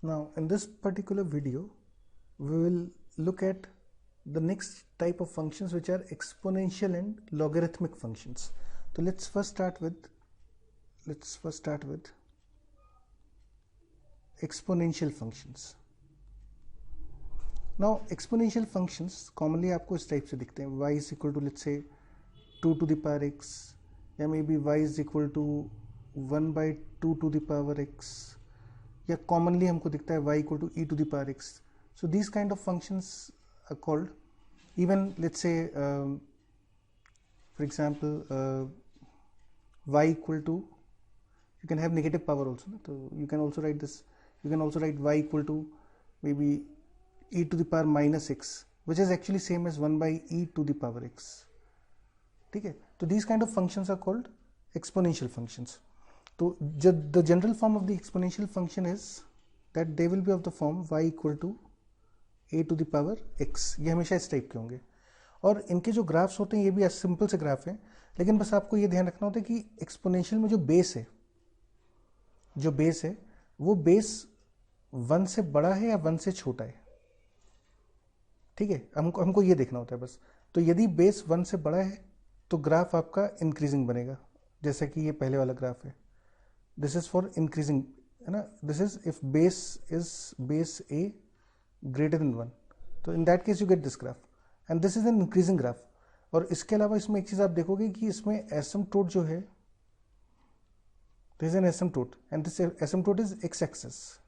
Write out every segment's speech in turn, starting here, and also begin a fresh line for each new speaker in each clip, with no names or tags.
Now in this particular video we will look at the next type of functions, which are exponential and logarithmic functions. So let's first start with exponential functions. Now exponential functions commonly आपको इस type से दिखते हैं, y is equal to let's say 2 to the power x, या may be y is equal to 1 by 2 to the power x, या commonly हमको दिखता है y equal to e to the power x. So these kind of functions are called, even let's say for example y equal to, you can have negative power also, so you can also write this, you can also write y equal to maybe e to the power minus x, which is actually same as 1 by e to the power x. ठीक है, तो these kind of functions are called exponential functions. तो the general form of the exponential function is that they will be of the form y equal to a to the power x. ये हमेशा इस type के होंगे, और इनके जो graphs होते हैं ये भी सिंपल से ग्राफ हैं, लेकिन बस आपको ये ध्यान रखना होता है कि एक्सपोनेंशियल में जो बेस है वो बेस 1 से बड़ा है या 1 से छोटा है. ठीक है, हमको ये देखना होता है बस. तो यदि बेस 1 से बड़ा है तो ग्राफ आपका इंक्रीजिंग बनेगा, जैसा कि ये पहले वाला ग्राफ है. दिस इज फॉर इंक्रीजिंग, है ना. This is if base is base A greater than 1, तो in that case you get this graph, and this is an increasing graph. और इसके अलावा इसमें एक चीज आप देखोगे कि इसमें एसिम्पटोट जो है, this is an asymptote, and this asymptote is x axis.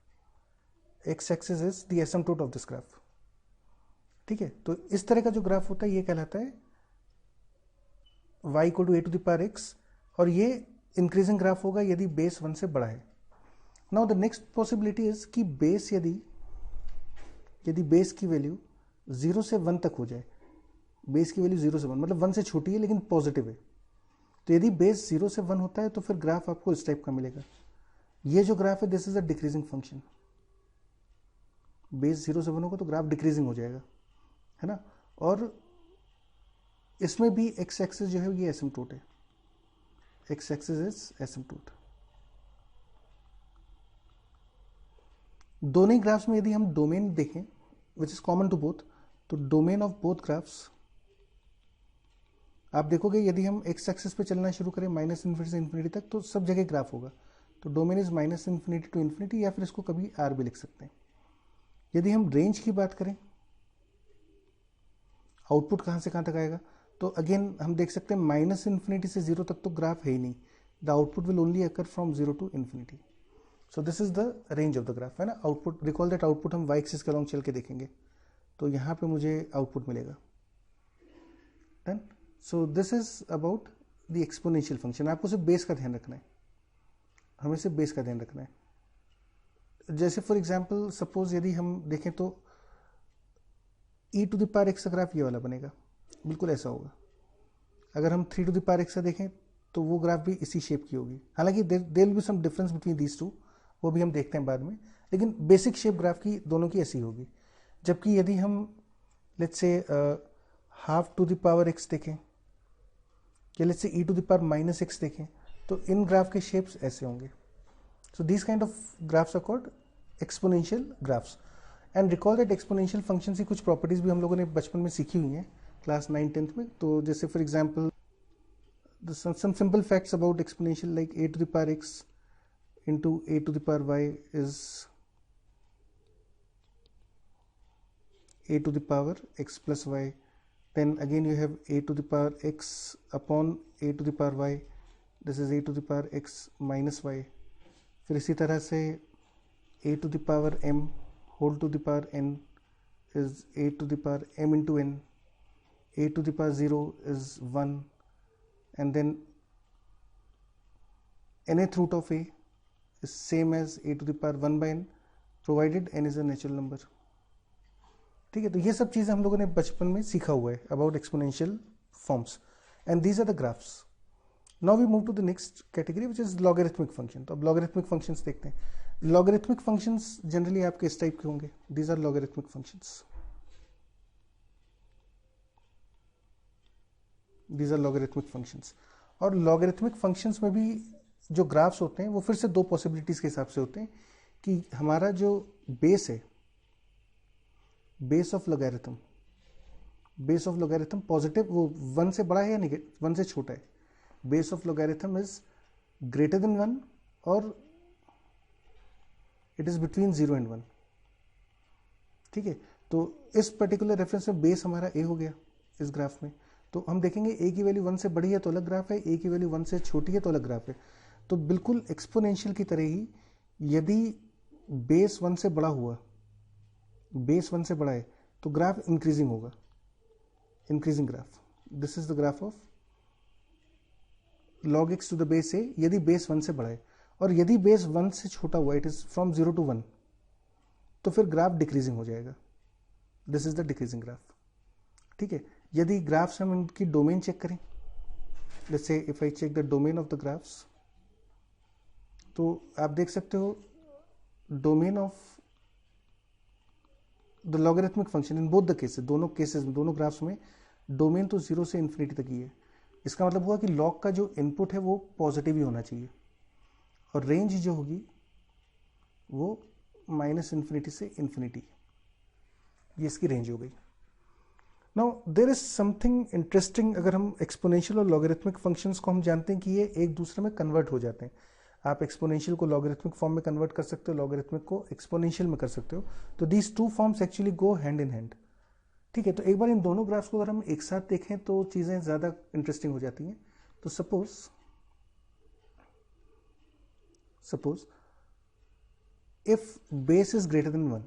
X axis is the asymptote of this graph. ठीक है, तो इस तरह का जो ग्राफ होता है ये कहलाता है y equal to a to the power x, और ये इंक्रीजिंग ग्राफ होगा यदि बेस 1 से बड़ा है. Now the next possibility is कि बेस यदि बेस की वैल्यू 0 से 1 तक हो जाए, बेस की वैल्यू 0 से 1 मतलब 1 से छोटी है लेकिन पॉजिटिव है, तो यदि बेस 0 से 1 होता है तो फिर ग्राफ आपको इस टाइप का मिलेगा. ये जो ग्राफ है this is a decreasing function. Base 0 से 1 होगा तो ग्राफ डिक्रीजिंग हो जाएगा, है ना. और इसमें भी एक्स एक्सिस जो है ये एसिम्पटोट है. X axis is asymptote. दोनों ही ग्राफ्स में यदि हम डोमेन देखें which is common to both, तो डोमेन ऑफ बोथ ग्राफ्स आप देखोगे यदि हम एक्स एक्सिस पे चलना शुरू करें माइनस इन्फिनिटी से इन्फिनिटी तक, तो सब जगह ग्राफ होगा. तो domain is minus infinity to infinity, या फिर इसको कभी आर भी लिख सकते हैं. यदि हम रेंज की बात करें, आउटपुट कहां से कहां तक आएगा, तो अगेन हम देख सकते हैं माइनस इन्फिनिटी से 0 तक तो ग्राफ है ही नहीं. The output will only occur from 0 to infinity. So this is the range of the graph, है ना. आउटपुट, रिकॉल दैट आउटपुट हम वाई एक्सिस के अलॉन्ग चल के देखेंगे, तो यहाँ पे मुझे आउटपुट मिलेगा. Done. So this is about the exponential function. आपको सिर्फ बेस का ध्यान रखना है, हमें सिर्फ बेस का ध्यान रखना है. जैसे फॉर एग्जाम्पल सपोज यदि हम देखें तो e to the power x का ग्राफ ये वाला बनेगा, बिल्कुल ऐसा होगा. अगर हम 3 टू द पावर x का देखें तो वो ग्राफ भी इसी शेप की होगी. हालांकि there will be some difference between these two, वो भी हम देखते हैं बाद में, लेकिन बेसिक शेप ग्राफ की दोनों की ऐसी होगी. जबकि यदि हम let's say half to the power x देखें, या let's say e to the power minus x देखें, तो इन ग्राफ के शेप्स ऐसे होंगे. So these kind of graphs are called exponential graphs. And recall that exponential function की कुछ प्रॉपर्टीज भी हम लोगों ने बचपन में सीखी हुई हैं क्लास 9-10th में. तो जैसे for example some simple facts about exponential, like a to the power x into a to the power y is a to the power x plus y. Then again you have a to the power x upon a to the power y. This is a to the power x minus y. फिर इसी तरह से a to the power m whole to the power n is a to the power m into n. A to the power 0 is 1, and then nth root of a is same as a to the power 1 by n provided n is a natural number. ठीक है, तो ये सब चीजें हम लोगों ने बचपन में सीखा हुआ है about exponential forms, and these are the graphs. Now we move to the next category which is logarithmic function. तो अब लॉगरिथमिक फंक्शंस देखते हैं. लॉगरिथमिक फंक्शंस जनरली आपके इस टाइप के होंगे. These are logarithmic functions. These are logarithmic functions. और logarithmic functions में भी जो ग्राफ्स होते हैं वो फिर से दो पॉसिबिलिटीज के हिसाब से होते हैं. कि हमारा जो बेस है, base of logarithm, base of logarithm positive, वो 1 से बड़ा है या नेगेटिव, 1 से छोटा है, base of logarithm is greater than 1 और इट इज बिटवीन 0 एंड 1। ठीक है, तो इस पर्टिकुलर रेफरेंस में बेस हमारा ए हो गया इस ग्राफ में। तो हम देखेंगे ए की वैल्यू 1 से बड़ी है तो अलग ग्राफ है, ए की वैल्यू 1 से छोटी है तो अलग ग्राफ है। तो बिल्कुल एक्सपोनेंशियल की तरह ही यदि बेस 1 से बड़ा हुआ, बेस 1 से बड़ा है तो ग्राफ इंक्रीजिंग होगा, increasing graph. This is the graph of log x to the base a यदि बेस 1 से बड़ा है। और यदि बेस 1 से छोटा हुआ, इट इज फ्रॉम 0 to 1, तो फिर ग्राफ डिक्रीजिंग हो जाएगा। This is the decreasing graph. ठीक है, यदि ग्राफ्स हम इनकी डोमेन चेक करें, let's say if I check the domain of the graphs, तो आप देख सकते हो domain of the logarithmic function in both the cases, दोनों केसेस में, दोनों ग्राफ्स में डोमेन तो 0 से इन्फिनिटी तक ही है। इसका मतलब हुआ कि लॉग का जो इनपुट है वो पॉजिटिव ही होना चाहिए और रेंज जो होगी वो -इन्फिनिटी से इन्फिनिटी, ये इसकी रेंज हो गई। Now there is something interesting, अगर हम एक्सपोनेंशियल और लॉगरिथमिक फंक्शंस को हम जानते हैं कि ये एक दूसरे में कन्वर्ट हो जाते हैं। आप एक्सपोनेंशियल को लॉगरिथमिक फॉर्म में कन्वर्ट कर सकते हो, लॉगरिथमिक को एक्सपोनेंशियल में कर सकते हो। तो these two forms actually go hand in hand. ठीक है, तो एक बार इन दोनों ग्राफ्स को अगर हम एक साथ देखें तो चीज़ें ज़्यादा इंटरेस्टिंग हो जाती हैं। तो suppose if base is greater than 1,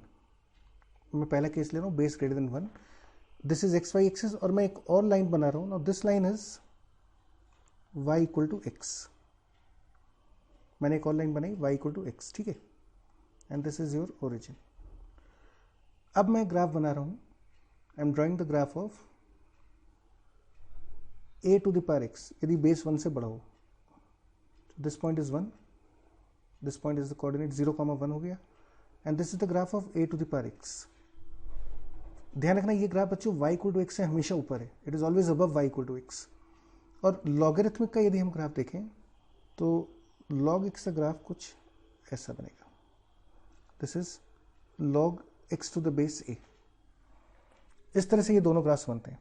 मैं पहला केस ले रहा हूँ, base greater than 1, this is x y axis और मैं एक और लाइन बना रहा हूँ। Now this line is y equal to x, मैंने एक और लाइन बनाई y इक्वल टू एक्स। ठीक है, and this is your origin. अब मैं ग्राफ बना रहा हूँ, I am drawing the graph of a to the power x यदि बेस 1 से बड़ा हो। This point is 1, this point is the coordinate 0,1 हो गया, and this is the graph of a to the power x। ध्यान रखना ये graph बच्चों y इक्वल टू एक्स से हमेशा ऊपर है, it is always above y equal to x. और लॉगरिथमिक का यदि हम ग्राफ देखें तो log x का ग्राफ कुछ ऐसा बनेगा, this is log x to the base a। इस तरह से ये दोनों ग्राफ्स बनते हैं।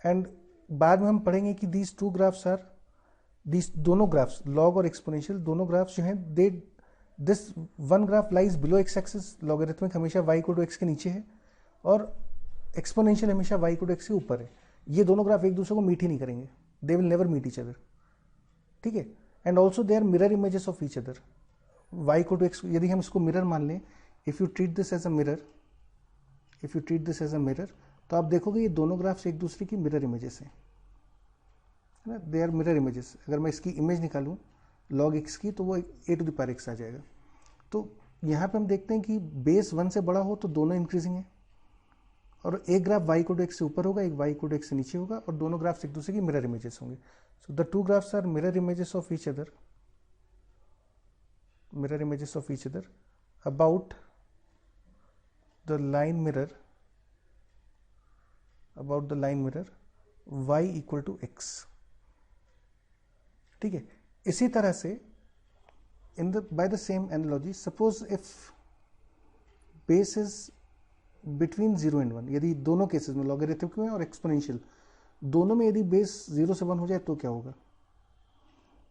एंड बाद में हम पढ़ेंगे कि these two graphs are, these दोनों ग्राफ्स लॉग और एक्सपोनेंशियल दोनों ग्राफ्स जो हैं, they this one graph lies below x axis, logarithmic हमेशा y इक्वल टू एक्स के नीचे है और एक्सपोनेंशियल हमेशा y इक्वल टू एक्स के ऊपर है। ये दोनों ग्राफ एक दूसरे को मीट ही नहीं करेंगे, they will never meet each other. ठीक है, and also they are mirror images of each other. y equal to x यदि हम इसको मिरर मान लें, if you treat this as a mirror, if you treat this as a mirror, तो आप देखोगे ये दोनों ग्राफ्स एक दूसरे की मिरर इमेजेस हैं, है ना, दे आर मिरर इमेजेस। अगर मैं इसकी इमेज निकालूं log x की तो वो a to the power x आ जाएगा। तो यहाँ पे हम देखते हैं कि बेस 1 से बड़ा हो तो दोनों इंक्रीजिंग है और एक graph y equal to x से ऊपर होगा, एक y इक्वल टू एक्स से नीचे होगा और दोनों ग्राफ्स एक दूसरे की मिरर इमेजेस होंगे। So the two graphs are mirror images of each other, mirror images of each other about the line mirror, about the line mirror y equal to x। ठीक है, इसी तरह से in the by the same analogy, suppose if base is between 0 and 1, यदि दोनों cases में logarithmic में और एक्सपोनेंशियल दोनों में यदि बेस 0 से 1 हो जाए तो क्या होगा।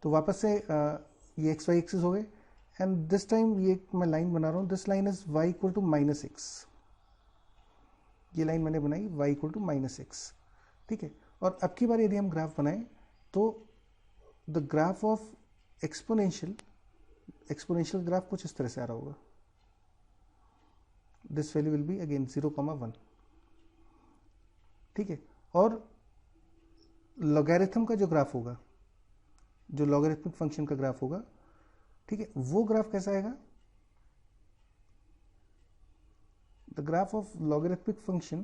तो वापस से ये एक्स वाई एक्सिस हो गए एंड दिस टाइम ये मैं लाइन बना रहा हूँ, this line is y equal to -x। ये लाइन मैंने बनाई y इक्वल टू -x। ठीक है, और अब की बार यदि हम ग्राफ बनाएं तो the graph of exponential graph कुछ इस तरह से आ रहा होगा, this value will be again 0,1। ठीक है, और लॉगरिथम का जो ग्राफ होगा, जो लॉगरिथमिक फंक्शन का ग्राफ होगा, ठीक है, वो ग्राफ कैसा आएगा, the graph of logarithmic function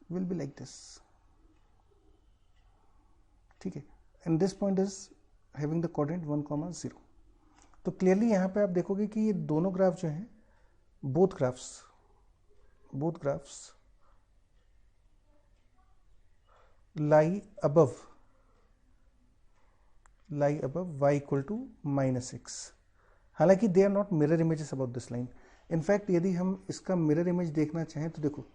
will be like this। ठीक है, and this point is having the coordinate 1,0। तो क्लियरली यहाँ पे आप देखोगे कि ये दोनों ग्राफ जो हैं, both graphs lie lie above y equal to -6. हालांकि they are not mirror images about this line. In fact यदि हम इसका मिरर इमेज देखना चाहें तो देखो,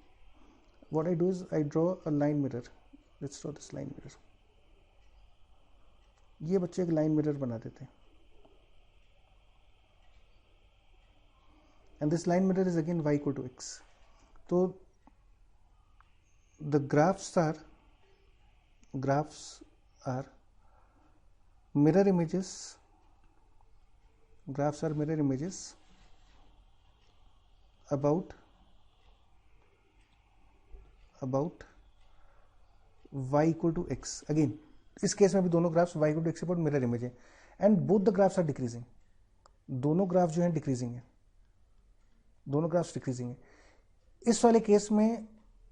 what I do is I draw a line mirror. Let's draw this line mirror. ये बच्चे एक लाइन मिरर बना देते हैं, and this line mirror is again y equal to x. तो the graphs are mirror images. Graphs are mirror images about y equal to x. Again, इस case में भी दोनों graphs y equal to x about mirror image है, and both the graphs are decreasing. दोनों graph जो हैं decreasing है, दोनों ग्राफ्स डिक्रीजिंग है. इस वाले केस में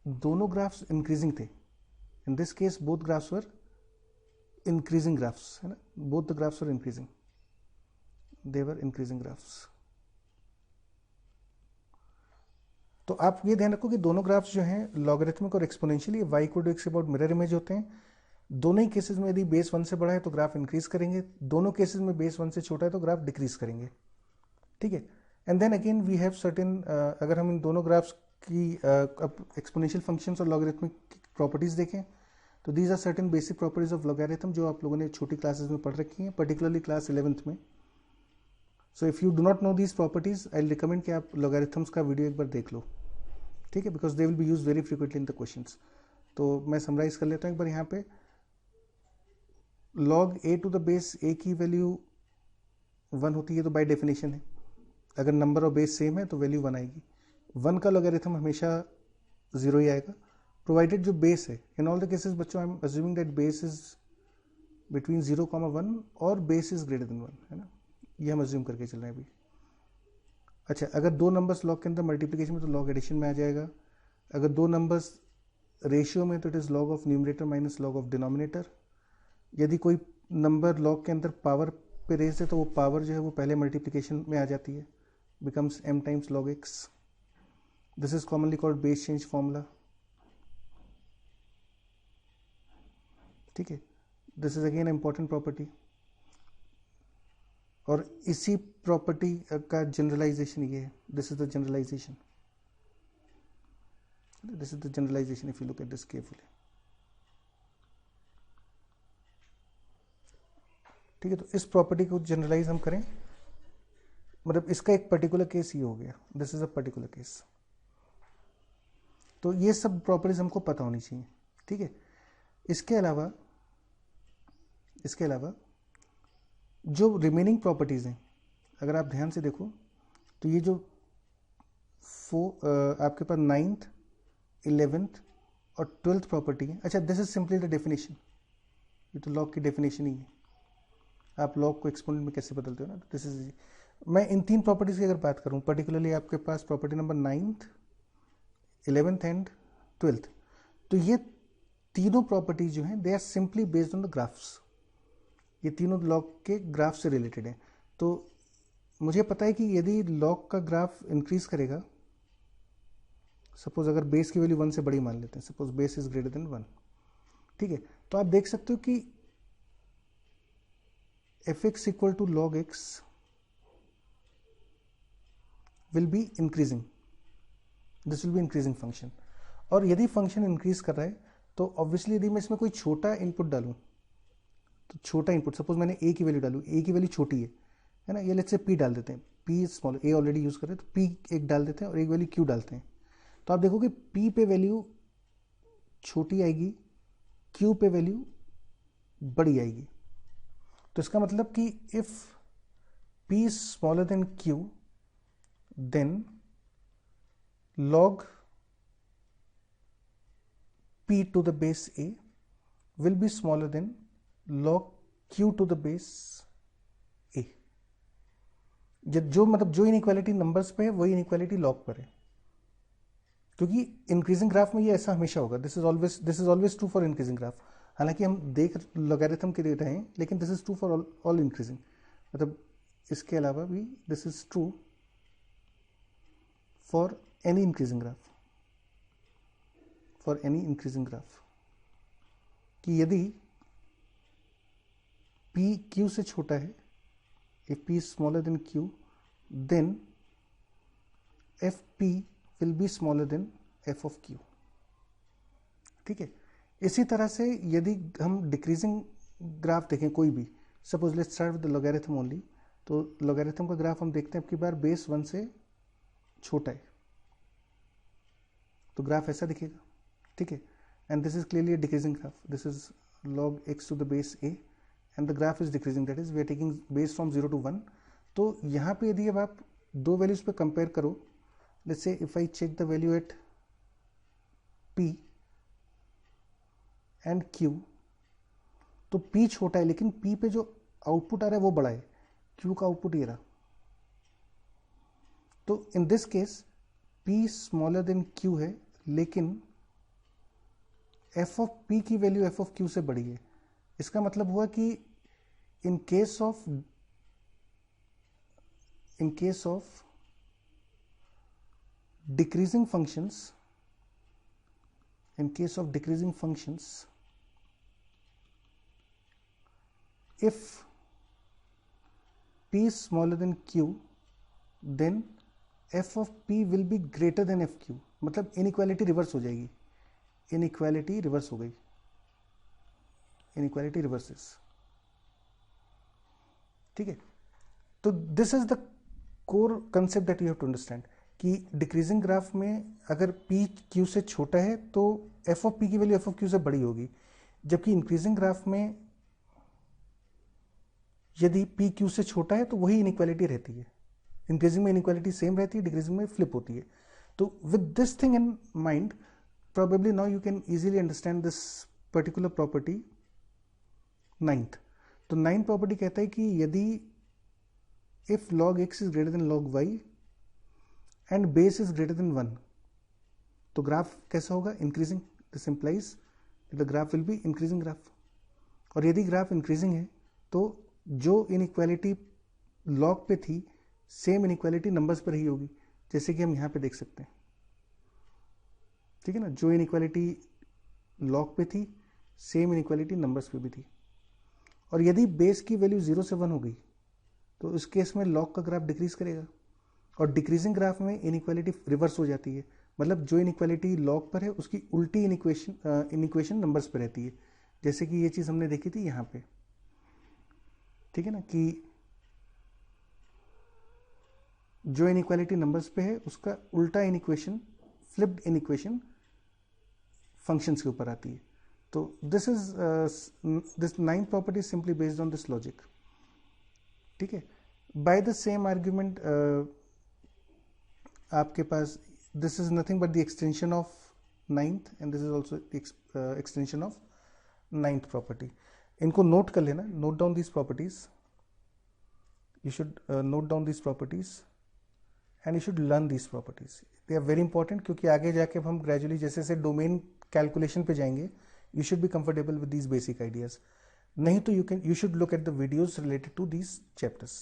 दोनों ग्राफ्स इंक्रीजिंग थे. In this case both graphs were increasing graphs, है ना. Both the graphs were increasing, they were increasing graphs. तो आप ये ध्यान रखो कि दोनों ग्राफ्स जो हैं लॉगरिथमिक और exponentially y equal to x about mirror image होते हैं. दोनों ही केसेस में यदि बेस 1 से बड़ा है तो ग्राफ इंक्रीज करेंगे, दोनों केसेस में बेस 1 से छोटा है तो ग्राफ डिक्रीज करेंगे. ठीक है. And then again we have certain, अगर हम इन दोनों ग्राफ्स की एक्सपोनेंशियल फंक्शंस और लॉगरिथमिक प्रॉपर्टीज देखें तो these are certain basic properties of logarithm जो आप लोगों ने छोटी क्लासेस में पढ़ रखी हैं, पर्टिकुलरली क्लास 11th में. So if you do not know these properties I recommend कि आप लॉगरिथम्स का वीडियो एक बार देख लो. ठीक है, because they will be use very frequently in the questions. तो मैं समराइज कर लेता हूँ एक बार. यहाँ पे log a to the base a की वैल्यू 1 होती है तो बाय डेफिनेशन है अगर नंबर और बेस सेम है तो वैल्यू 1 आएगी. 1 का लॉगरिथम हमेशा 0 ही आएगा, प्रोवाइडेड जो बेस है. इन ऑल द केसेस बच्चों I am assuming that base is between 0,1 और बेस इज ग्रेटर देन 1, है ना. ये हम अज्यूम करके चल रहे हैं अभी. अच्छा, अगर दो नंबर्स लॉग के अंदर मल्टीप्लिकेशन में तो लॉग एडिशन में आ जाएगा. अगर दो नंबर्स रेशियो में तो it is log of numerator minus log of denominator. यदि कोई नंबर लॉग के अंदर पावर पे रेज है तो वो पावर जो है वो पहले मल्टीप्लिकेशन में आ जाती है, becomes m times log x. This is commonly called base change formula. ठीक है, this is again important property. और इसी प्रॉपर्टी का जनरलाइजेशन ये है. This is the generalization, this is the generalization if you look at this carefully. ठीक है, तो इस प्रॉपर्टी को जनरलाइज हम करें, मतलब इसका एक पर्टिकुलर केस ये हो गया. This is a particular case. तो ये सब प्रॉपर्टीज हमको पता होनी चाहिए. ठीक है, इसके अलावा जो रिमेनिंग प्रॉपर्टीज हैं, अगर आप ध्यान से देखो तो ये जो आपके पास 9th, 11th और 12th प्रॉपर्टी है. अच्छा, this is simply the definition. ये तो लॉग की डेफिनेशन ही है. आप लॉग को एक्सपोनेंट में कैसे बदलते हो ना. दिस इज, मैं इन तीन प्रॉपर्टीज की अगर बात करूं, पर्टिकुलरली आपके पास property number 9th, 11th and 12th, तो ये तीनों प्रॉपर्टीज जो हैं they are simply based on the graphs. ये तीनों लॉग के ग्राफ से रिलेटेड है. तो मुझे पता है कि यदि लॉग का ग्राफ इंक्रीज करेगा, सपोज अगर बेस की वैल्यू 1 से बड़ी मान लेते हैं, suppose base is greater than 1. ठीक है, तो आप देख सकते हो कि fx equal to log x will be increasing. This will be increasing function. और यदि फंक्शन इंक्रीज कर रहा है तो ऑब्वियसली यदि मैं इसमें कोई छोटा इनपुट डालूं, तो छोटा इनपुट सपोज मैंने a की वैल्यू डालूं, a की वैल्यू छोटी है ना, ये लेट्स से p डाल देते हैं. p small, a already use कर रहे हैं तो p एक डाल देते हैं और एक वैल्यू q डालते हैं. तो आप देखो कि p पे वैल्यू छोटी आएगी, q पे वैल्यू बड़ी आएगी. तो इसका मतलब कि if p is smaller than q, then log p to the base a will be smaller than log q to the base a. जो मतलब जो इनइक्वालिटी नंबर्स पे है वही इनइक्वालिटी लॉग पर है, क्योंकि इंक्रीजिंग ग्राफ में ये ऐसा हमेशा होगा. This is always true for increasing graph. हालांकि हम देख लॉगरिथम के लिए रहे हैं, लेकिन this is true for all increasing. मतलब इसके अलावा भी this is true for any increasing graph. For any increasing graph कि यदि P Q से छोटा है, if P is smaller than Q, then FP will be smaller than F of Q. ठीक है, इसी तरह से यदि हम डिक्रीजिंग ग्राफ देखें कोई भी, suppose let's start with the logarithm only, तो लॉगरिथम का ग्राफ हम देखते हैं अब की बार बेस 1 से छोटा है तो ग्राफ ऐसा दिखेगा, ठीक है, and this is clearly a decreasing graph, this is log x to the base a and the graph is decreasing, that is we are taking base from 0 to 1. तो यहाँ पे यदि अब आप दो वैल्यूज पे कंपेयर करो, let's say if I check the value at p and q, तो p छोटा है लेकिन p पे जो आउटपुट आ रहा है वो बड़ा है, q का आउटपुट ये रहा, तो in this case p smaller than q है लेकिन f ऑफ p की वैल्यू f ऑफ q से बड़ी है। इसका मतलब हुआ कि in case of decreasing functions, if p is smaller than q, then f of p will be greater than fq, मतलब इनइक्वालिटी रिवर्स हो जाएगी, इनइक्वालिटी रिवर्स हो गई, इनइक्वालिटी रिवर्सेस, ठीक है। तो this is the core concept that you have to understand कि decreasing graph में अगर p q से छोटा है तो f ऑफ p की वैल्यू f ऑफ q से बड़ी होगी, जबकि इंक्रीजिंग ग्राफ में यदि p q से छोटा है तो वही इनइक्वालिटी रहती है, इंक्रीजिंग में इनइक्वालिटी सेम रहती है, डिक्रीजिंग में फ्लिप होती है। तो with this thing in mind, probably now you can easily understand this particular property, ninth. तो ninth property कहता है कि यदि if log x is greater than log y and base is greater than 1, तो graph कैसा होगा, increasing, this implies that the graph will be increasing graph। और यदि ग्राफ इंक्रीजिंग है तो जो इनइक्वालिटी log पे थी सेम इनइक्वालिटी नंबर्स पर ही होगी, जैसे कि हम यहाँ पे देख सकते हैं, ठीक है ना, जो इनइक्वालिटी लॉग पे थी सेम इनइक्वालिटी नंबर्स पे भी थी। और यदि बेस की वैल्यू 0 से 1 हो गई तो इस केस में लॉग का ग्राफ डिक्रीज करेगा, और डिक्रीजिंग ग्राफ में इनइक्वालिटी रिवर्स हो जाती है, मतलब जो इनइक्वालिटी लॉग पर है उसकी उल्टी इनइक्वेशन नंबर्स पे रहती है, जैसे कि ये चीज़ हमने देखी थी यहाँ पे, ठीक है ना, कि जो इनइक्वालिटी नंबर्स पे है उसका उल्टा इनइक्वेशन, फ्लिप्ड इनइक्वेशन फंक्शंस के ऊपर आती है। तो this ninth property simply based on this logic, ठीक है। बाय द सेम आर्ग्यूमेंट आपके पास this is nothing but the extension of ninth and this is also extension of ninth property. इनको नोट कर लेना, note down this properties, you should note down this properties and you should learn these properties, they are very important, क्योंकि आगे जाके हम gradually जैसे जैसे domain calculation पे जाएंगे you should be comfortable with these basic ideas, नहीं तो you should look at the videos related to these chapters।